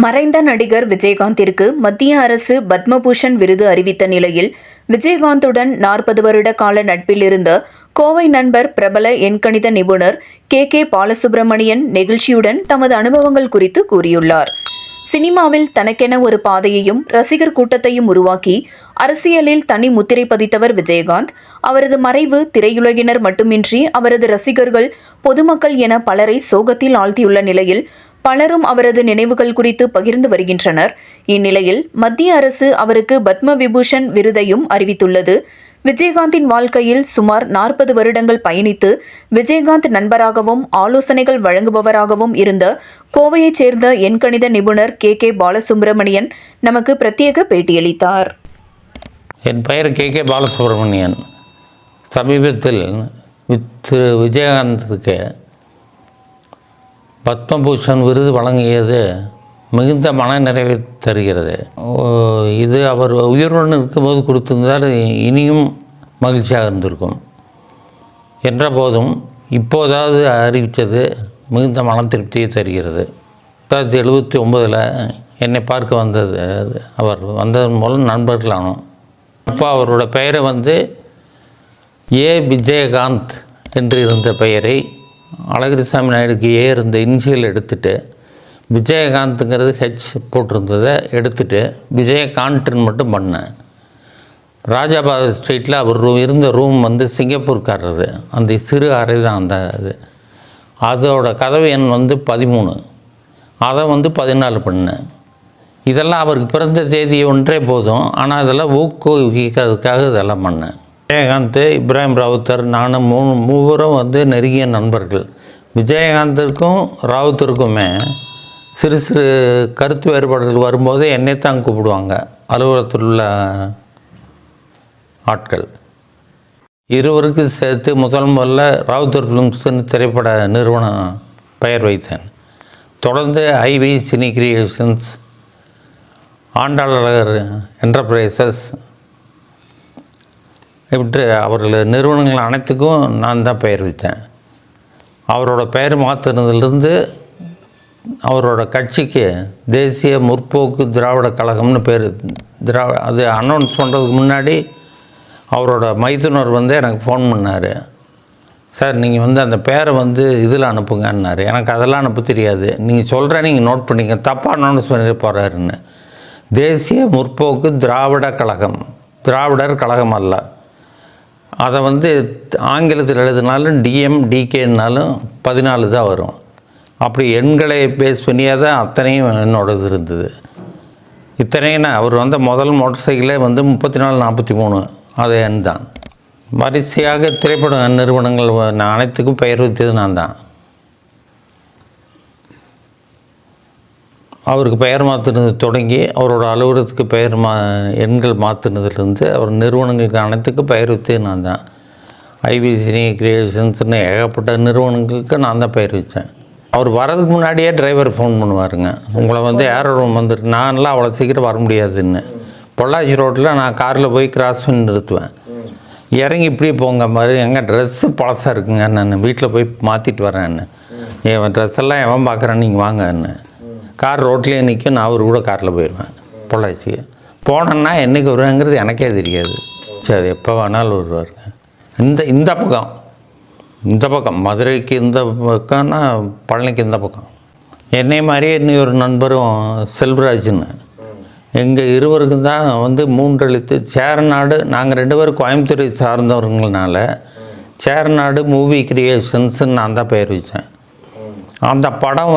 மறைந்த நடிகர் விஜயகாந்திற்கு மத்திய அரசு பத்மபூஷன் விருது அறிவித்த நிலையில், விஜயகாந்துடன் 40 வருட கால நட்பில் இருந்த கோவை நண்பர் பிரபல எண்கணித நிபுணர் கே பாலசுப்ரமணியன் நெகிழ்ச்சியுடன் தமது அனுபவங்கள் குறித்து கூறியுள்ளார். சினிமாவில் தனக்கென ஒரு பாதையையும் ரசிகர் கூட்டத்தையும் உருவாக்கி அரசியலில் தனி முத்திரை பதித்தவர் விஜயகாந்த். அவரது மறைவு திரையுலகினர் மட்டுமின்றி அவரது ரசிகர்கள், பொதுமக்கள் என பலரை சோகத்தில் ஆழ்த்தியுள்ள நிலையில், பலரும் அவரது நினைவுகள் குறித்து பகிர்ந்து வருகின்றனர். இந்நிலையில் மத்திய அரசு அவருக்கு பத்ம விபூஷன் விருதையும் அறிவித்துள்ளது. விஜயகாந்தின் வாழ்க்கையில் சுமார் 40 வருடங்கள் பயணித்து விஜயகாந்த் நண்பராகவும் ஆலோசனைகள் வழங்குபவராகவும் இருந்த கோவையைச் சேர்ந்த எண்கணித நிபுணர் கே பாலசுப்ரமணியன் நமக்கு பிரத்யேக பேட்டியளித்தார். என் பெயர் கே பாலசுப்ரமணியன். சமீபத்தில் திரு விஜயகாந்துக்கு பத்மபூஷன் விருது வழங்கியது மிகுந்த மனநிறைவை தருகிறது. இது அவர் உயிருடன் இருக்கும்போது கொடுத்திருந்தால் இனியும் மகிழ்ச்சியாக இருந்திருக்கும். என்ற போதும் இப்போதாவது அறிவித்தது மிகுந்த மன திருப்தியை தருகிறது. 1979 என்னை பார்க்க வந்தது. அவர் வந்ததன் மூலம் நண்பர்களானோம். அப்போ அவரோட பெயரை விஜயகாந்த் என்று இருந்த பெயரை அழகிரிசாமி நாயுடுக்கு இருந்த இனிஷியல் எடுத்துகிட்டு விஜயகாந்துங்கிறது போட்டிருந்ததை எடுத்துகிட்டு விஜயகாண்ட்னு மட்டும் பண்ணேன். ராஜாபாத் ஸ்ட்ரீட்டில் அவர் இருந்த ரூம் சிங்கப்பூர்காரது. அந்த சிறு அறை தான் அந்த இது. அதோட கதவு எண் 13. அதை 14 பண்ணேன். இதெல்லாம் அவருக்கு பிறந்த தேதி ஒன்றே போதும். ஆனால் இதெல்லாம் ஊக்குவிக்கிறதுக்காக இதெல்லாம் பண்ணேன். விஜயகாந்த், இப்ராஹிம் ராவுத்தர், நான் மூவரும் நெருங்கிய நண்பர்கள். விஜயகாந்திற்கும் ராவுத்தருக்குமே சிறு சிறு கருத்து வேறுபாடுகள் வரும்போது என்னைத்தான் கூப்பிடுவாங்க, அலுவலகத்தில் உள்ள ஆட்கள். இருவருக்கு சேர்த்து முதல்ல ராவுத்தர் ஃபிலிம்ஸ்னு திரைப்பட நிறுவனம் பெயர் வைத்தேன். தொடர்ந்து ஐவி சினி கிரியேஷன்ஸ், ஆண்டாளர் என்டர்பிரைசஸ் இப்படி அவர்கள் நிறுவனங்கள் அனைத்துக்கும் நான் தான் பெயர் வைத்தேன். அவரோட பெயர் மாற்றினதுலேருந்து அவரோட கட்சிக்கு தேசிய முற்போக்கு திராவிட கழகம்னு பேர். அது அனௌன்ஸ் பண்ணுறதுக்கு முன்னாடி அவரோட மைத்துனர் எனக்கு ஃபோன் பண்ணார். சார், நீங்கள் அந்த பேரை இதில் அனுப்புங்கன்னாரு. எனக்கு அதெல்லாம் அனுப்ப தெரியாது, நீங்கள் சொல்கிற நீங்கள் நோட் பண்ணிங்க, தப்பாக அனௌன்ஸ் பண்ணி போகிறாருன்னு. தேசிய முற்போக்கு திராவிட கழகம், திராவிடர் கழகம் அல்ல. அதை ஆங்கிலத்தில் எழுதினாலும் டிஎம்டிகேன்னாலும் 14 தான் வரும். அப்படி எண்களை பேஸ் பண்ணியாக தான் அத்தனையும் என்னோடது இருந்தது. இத்தனையும் அவர் முதல் மோட்டர் சைக்கிளே 3443 அது எண் தான். வரிசையாக திரைப்பட நிறுவனங்கள் அனைத்துக்கும் பெயர் வைத்தது நான் தான். அவருக்கு பெயர் மாற்றினது தொடங்கி அவரோட அலுவலகத்துக்கு பெயர் எண்கள் மாற்றினதுலேருந்து அவர் நிறுவனங்களுக்கு அனைத்துக்கும் பெயர் வைத்தது நான் தான். ஐவி சினி கிரியேஷன்ஸ்னு ஏகப்பட்ட நிறுவனங்களுக்கு நான் தான் பெயர் வச்சேன். அவர் வரதுக்கு முன்னாடியே டிரைவர் ஃபோன் பண்ணுவாருங்க, உங்களை ஏரோ ரூம் நான்லாம் அவ்வளோ சீக்கிரம் வர முடியாதுன்னு. பொள்ளாச்சி ரோட்டில் நான் காரில் போய் கிராஸ் பண்ணி நிறுத்துவேன். இறங்கி இப்படி போங்க மாதிரி, எங்கள் ட்ரெஸ்ஸு பழசாக இருக்குங்க, நான் வீட்டில் போய் மாற்றிட்டு வரேன்னு. என் ட்ரெஸ்ஸெல்லாம் எவன் பார்க்குறேன்னு நீங்கள் வாங்கன்னு. கார் ரோட்லேயே நிற்கும், நான் அவர் கூட காரில் போயிடுவேன் பொள்ளாச்சிக்கு. போனேன்னா என்றைக்கு வருவாங்கிறது எனக்கே தெரியாது. சரி, எப்போ வேணாலும் வருவாருங்க. இந்த பக்கம் மதுரைக்கு இந்த பக்கம்னா பழனிக்கு இந்த பக்கம். என்னை மாதிரியே இன்னும் ஒரு நண்பரும் செல்வராஜ்னு, எங்கள் இருவருக்கும் தான் 3 எழுத்து சேரநாடு. நாங்கள் 2 பேரும் கோயம்புத்தூரை சார்ந்தவர்களால சேரநாடு மூவி கிரியேஷன்ஸுன்னு நான் தான் பெயர் வச்சேன். அந்த படம்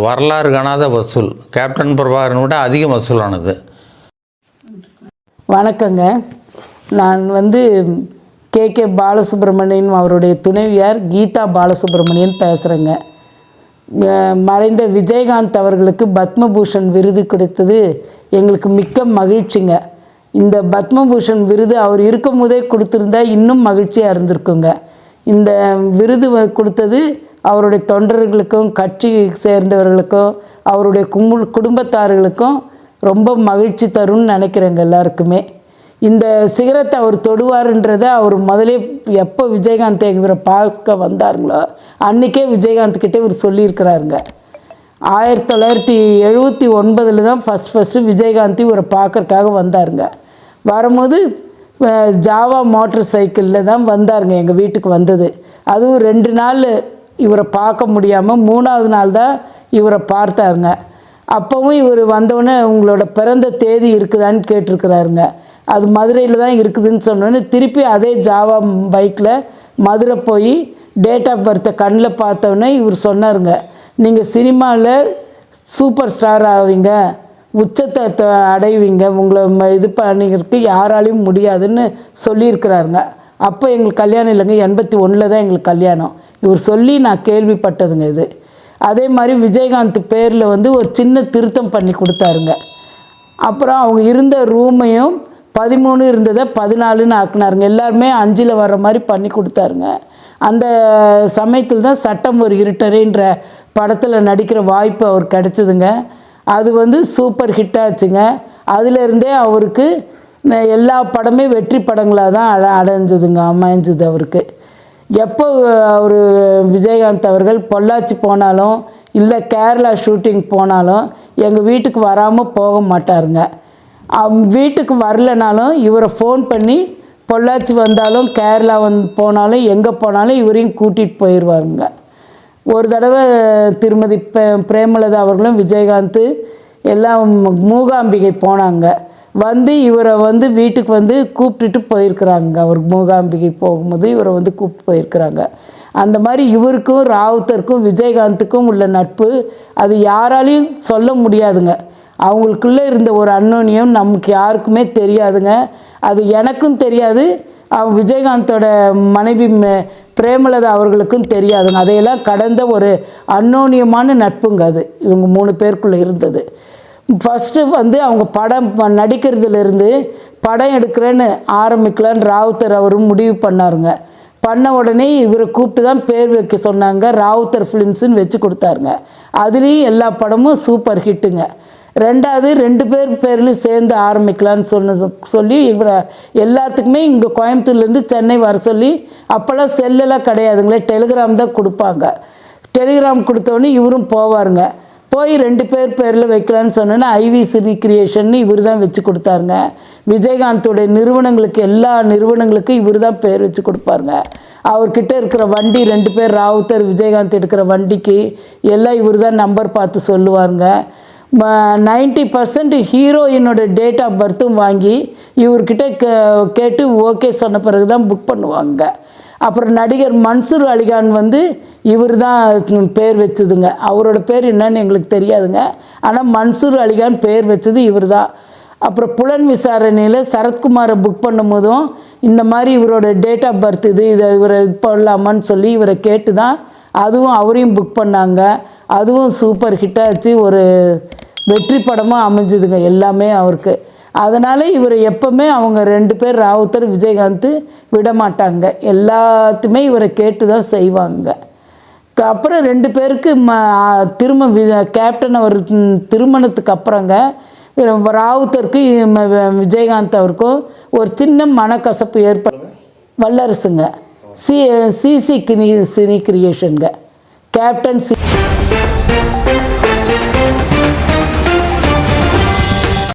வரலாறு காணாத வசூல், கேப்டன் பிரபாகரனை விட அதிக வசூலானது. வணக்கங்க. நான் கே பாலசுப்ரமணியன் அவருடைய துணைவியார் கீதா பாலசுப்ரமணியன் பேசுகிறேங்க. மறைந்த விஜயகாந்த் அவர்களுக்கு பத்மபூஷன் விருது கிடைத்தது எங்களுக்கு மிக்க மகிழ்ச்சிங்க. இந்த பத்மபூஷன் விருது அவர் இருக்கும் போதே கொடுத்துருந்தா இன்னும் மகிழ்ச்சியாக இருந்திருக்குங்க. இந்த விருது கொடுத்தது அவருடைய தொண்டர்களுக்கும் கட்சி சேர்ந்தவர்களுக்கும் அவருடைய குடும்பத்தார்களுக்கும் ரொம்ப மகிழ்ச்சி தரும்னு நினைக்கிறேங்க எல்லாருக்குமே. இந்த சிகரத்தை அவர் தொடுவார்ன்றதை அவர் முதலே எப்போ விஜயகாந்த் இவரை பார்க்க வந்தாருங்களோ அன்றைக்கே விஜயகாந்த் கிட்டே இவர் சொல்லியிருக்கிறாருங்க. 1979 தான் ஃபஸ்ட்டு விஜயகாந்த் இவரை பார்க்கறக்காக வந்தாருங்க. வரும்போது ஜாவா மோட்டர் சைக்கிளில் தான் வந்தாருங்க எங்கள் வீட்டுக்கு வந்தது. அதுவும் 2 நாள் இவரை பார்க்க முடியாமல் 3ஆவது நாள் தான் இவரை பார்த்தாருங்க. அப்போவும் இவர் வந்தோடனே உங்களோட பிறந்த தேதி இருக்குதான்னு கேட்டிருக்கிறாருங்க. அது மதுரையில் தான் இருக்குதுன்னு சொன்னோன்னே திருப்பி அதே ஜாவா பைக்கில் மதுரை போய் டேட் ஆஃப் பர்த்தை கண்ணில் பார்த்தோன்னே இவர் சொன்னாருங்க, நீங்கள் சினிமாவில் சூப்பர் ஸ்டார் ஆவீங்க, உச்சத்தை அடைவீங்க, உங்களை இது பண்ணிக்கிறதுக்கு யாராலையும் முடியாதுன்னு சொல்லியிருக்கிறாருங்க. அப்போ எங்களுக்கு கல்யாணம் இல்லைங்க, 81 தான் எங்களுக்கு கல்யாணம். இவர் சொல்லி நான் கேள்விப்பட்டதுங்க இது. அதே மாதிரி விஜயகாந்த் பேரில் வந்து ஒரு சின்ன திருத்தம் பண்ணி கொடுத்தாருங்க. அப்புறம் அவங்க இருந்த ரூமையும் 13 இருந்ததை 14ன்னு ஆக்குனாருங்க. எல்லாருமே 5ல் வர்ற மாதிரி பண்ணி கொடுத்தாருங்க. அந்த சமயத்தில் தான் சட்டம் ஒரு இருட்டரைன்ற படத்தில் நடிக்கிற வாய்ப்பு அவர் கிடச்சிதுங்க. அது வந்து சூப்பர் ஹிட் ஆச்சுங்க. அதிலிருந்தே அவருக்கு எல்லா படமே வெற்றி படங்களாக தான் அடைஞ்சதுங்க, அமைஞ்சது அவருக்கு. எப்போ அவர் விஜயகாந்த் அவர்கள் பொள்ளாச்சி போனாலும் இல்லை கேரளா ஷூட்டிங் போனாலும் எங்கள் வீட்டுக்கு வராமல் போக மாட்டாருங்க. வீட்டுக்கு வரலனாலும் இவரை ஃபோன் பண்ணி பொள்ளாச்சி வந்தாலும் கேரளா போனாலும் எங்கே போனாலும் இவரையும் கூட்டிகிட்டு போயிடுவாருங்க. ஒரு தடவை திருமதி பிரேமலதா அவர்களும் விஜயகாந்த் எல்லாம் மூகாம்பிகை போனாங்க. வந்து இவரை வந்து வீட்டுக்கு வந்து கூப்பிட்டுட்டு போயிருக்கிறாங்க. அவர் மூகாம்பிகை போகும்போது இவரை வந்து கூப்பிட்டு போயிருக்கிறாங்க. அந்த மாதிரி இவருக்கும் ராவுத்தருக்கும் விஜயகாந்துக்கும் உள்ள நட்பு அது யாராலையும் சொல்ல முடியாதுங்க. அவங்களுக்குள்ளே இருந்த ஒரு அன்னோன்யம் நமக்கு யாருக்குமே தெரியாதுங்க. அது எனக்கும் தெரியாது, விஜயகாந்தோட மனைவி பிரேமலதா அவர்களுக்கும் தெரியாதுங்க. அதையெல்லாம் கடந்த ஒரு அன்னோன்யமான நட்புங்க அது இவங்க 3 பேருக்குள்ளே இருந்தது. ஃபஸ்ட்டு வந்து அவங்க படம் நடிக்கிறதுலேருந்து படம் எடுக்கிறேன்னு ஆரம்பிக்கலான்னு ராவுத்தர் அவரும் முடிவு பண்ணாருங்க. பண்ண உடனே இவரை கூப்பிட்டு தான் பேர் வைக்க சொன்னாங்க. ராவுத்தர் ஃபிலிம்ஸுன்னு வச்சு கொடுத்தாருங்க. அதுலேயும் எல்லா படமும் சூப்பர் ஹிட்டுங்க. 2வது 2 பேர் பேர்லையும் சேர்ந்து ஆரம்பிக்கலான்னு சொல்லி இவரை எல்லாத்துக்குமே இங்கே கோயம்புத்தூர்லேருந்து சென்னை வர சொல்லி, அப்போல்லாம் செல்லெல்லாம் கிடையாதுங்களே, டெலிகிராம் தான் கொடுப்பாங்க. டெலிகிராம் கொடுத்தோன்னே இவரும் போவாருங்க. போய் 2 பேர் பேரில் வைக்கலான்னு சொன்னோன்னா ஐவி சினி கிரியேஷன் இவர் தான் வச்சு கொடுத்தாருங்க. விஜயகாந்தோடைய நிறுவனங்களுக்கு எல்லா நிறுவனங்களுக்கும் இவர் தான் பேர் வச்சு கொடுப்பாருங்க. அவர்கிட்ட இருக்கிற வண்டி 2 பேர் ராவுத்தர் விஜயகாந்த் எடுக்கிற வண்டிக்கு எல்லாம் இவர் தான் நம்பர் பார்த்து சொல்லுவாருங்க. 90% ஹீரோயினோட டேட் ஆஃப் பர்த்தும் வாங்கி இவர்கிட்ட கேட்டு ஓகே சொன்ன பிறகு தான் புக் பண்ணுவாங்க. அப்புறம் நடிகர் மன்சூர் அலிகான் வந்து இவர் தான் பேர் வச்சதுங்க. அவரோட பேர் என்னன்னு எங்களுக்கு தெரியாதுங்க, ஆனால் மன்சூர் அலிகான் பேர் வச்சது இவர் தான். அப்புறம் புலன் விசாரணையில் சரத்குமாரை புக் பண்ணும்போதும் இந்த மாதிரி இவரோட டேட் ஆஃப் பர்த் இதை இவரை போடலாமான்னு சொல்லி இவரை கேட்டு தான் அதுவும் அவரையும் புக் பண்ணாங்க. அதுவும் சூப்பர் ஹிட்டாச்சு, ஒரு வெற்றி படமாக அமைஞ்சுதுங்க எல்லாமே அவருக்கு. அதனால் இவர் எப்போவுமே அவங்க 2 பேர் ராவுத்தர் விஜயகாந்த் விடமாட்டாங்க, எல்லாத்துமே இவரை கேட்டு தான் செய்வாங்க. அப்புறம் 2 பேருக்கு கேப்டன் அவர் திருமணத்துக்கு அப்புறங்க ராவுத்தருக்கு விஜயகாந்த் அவருக்கும் ஒரு சின்ன மனக்கசப்பு வல்லரசுங்க. சிசி சினி கிரியேஷனுங்க கேப்டன்